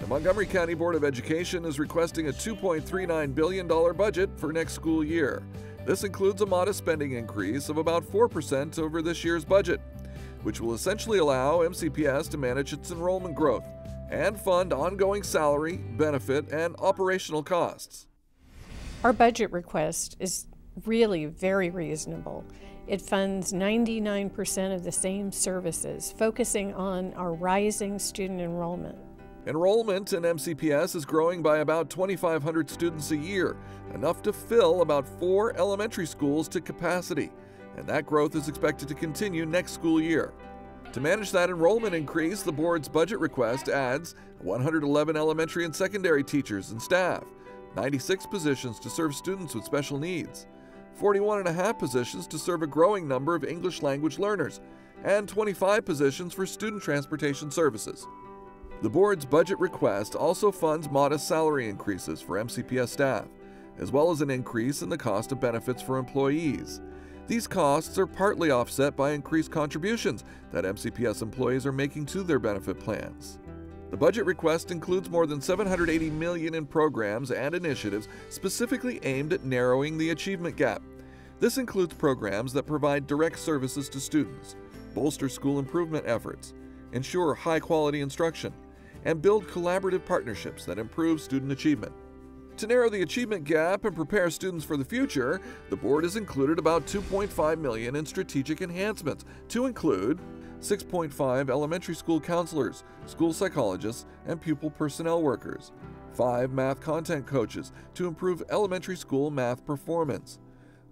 Montgomery County Board of Education is requesting a $2.39 billion budget for next school year. This includes a modest spending increase of about 4% over this year's budget, which will essentially allow MCPS to manage its enrollment growth and fund ongoing salary, benefit, and operational costs. Our budget request is really very reasonable. It funds 99% of the same services, focusing on our rising student enrollment. Enrollment in MCPS is growing by about 2,500 students a year, enough to fill about 4 elementary schools to capacity, and that growth is expected to continue next school year. To manage that enrollment increase, the board's budget request adds 111 elementary and secondary teachers and staff, 96 positions to serve students with special needs, 41.5 positions to serve a growing number of English language learners, and 25 positions for student transportation services. The board's budget request also funds modest salary increases for MCPS staff, as well as an increase in the cost of benefits for employees. These costs are partly offset by increased contributions that MCPS employees are making to their benefit plans. The budget request includes more than $780 million in programs and initiatives specifically aimed at narrowing the achievement gap. This includes programs that provide direct services to students, bolster school improvement efforts, ensure high-quality instruction, and build collaborative partnerships that improve student achievement. To narrow the achievement gap and prepare students for the future, the board has included about $2.5 million in strategic enhancements to include 6.5 elementary school counselors, school psychologists, and pupil personnel workers, 5 math content coaches to improve elementary school math performance,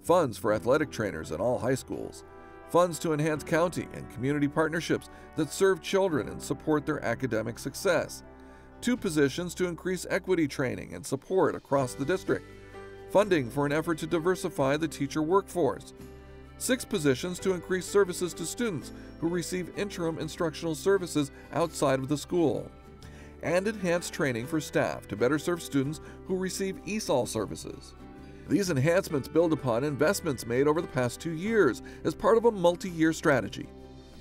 funds for athletic trainers in all high schools, funds to enhance county and community partnerships that serve children and support their academic success, 2 positions to increase equity training and support across the district, funding for an effort to diversify the teacher workforce, 6 positions to increase services to students who receive interim instructional services outside of the school, and enhanced training for staff to better serve students who receive ESOL services. These enhancements build upon investments made over the past 2 years as part of a multi-year strategy.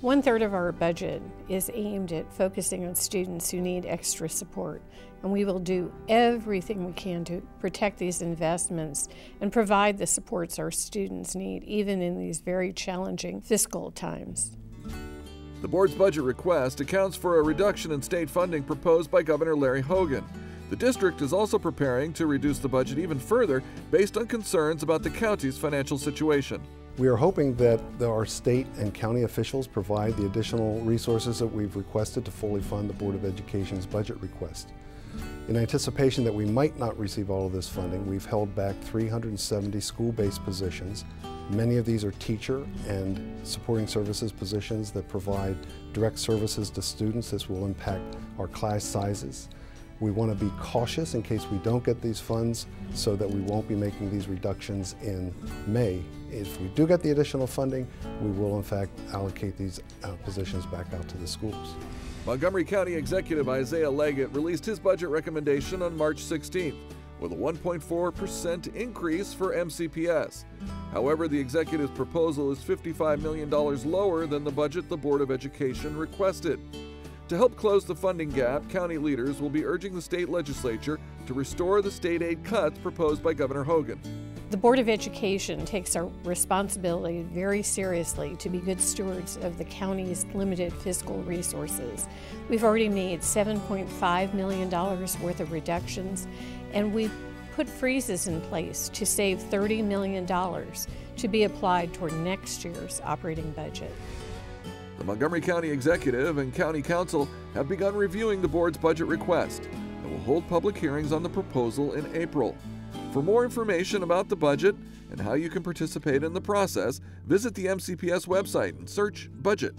1/3 of our budget is aimed at focusing on students who need extra support, and we will do everything we can to protect these investments and provide the supports our students need, even in these very challenging fiscal times. The board's budget request accounts for a reduction in state funding proposed by Governor Larry Hogan. The district is also preparing to reduce the budget even further based on concerns about the county's financial situation. We are hoping that our state and county officials provide the additional resources that we've requested to fully fund the Board of Education's budget request. In anticipation that we might not receive all of this funding, we've held back 370 school-based positions. Many of these are teacher and supporting services positions that provide direct services to students. This will impact our class sizes. We want to be cautious in case we don't get these funds so that we won't be making these reductions in May. If we do get the additional funding, we will in fact allocate these positions back out to the schools. Montgomery County Executive Isaiah Leggett released his budget recommendation on March 16th with a 1.4% increase for MCPS. However, the executive's proposal is $55 million lower than the budget the Board of Education requested. To help close the funding gap, county leaders will be urging the state legislature to restore the state aid cuts proposed by Governor Hogan. The Board of Education takes our responsibility very seriously to be good stewards of the county's limited fiscal resources. We've already made $7.5 million worth of reductions, and we've put freezes in place to save $30 million to be applied toward next year's operating budget. The Montgomery County Executive and County Council have begun reviewing the board's budget request and will hold public hearings on the proposal in April. For more information about the budget and how you can participate in the process, visit the MCPS website and search Budget.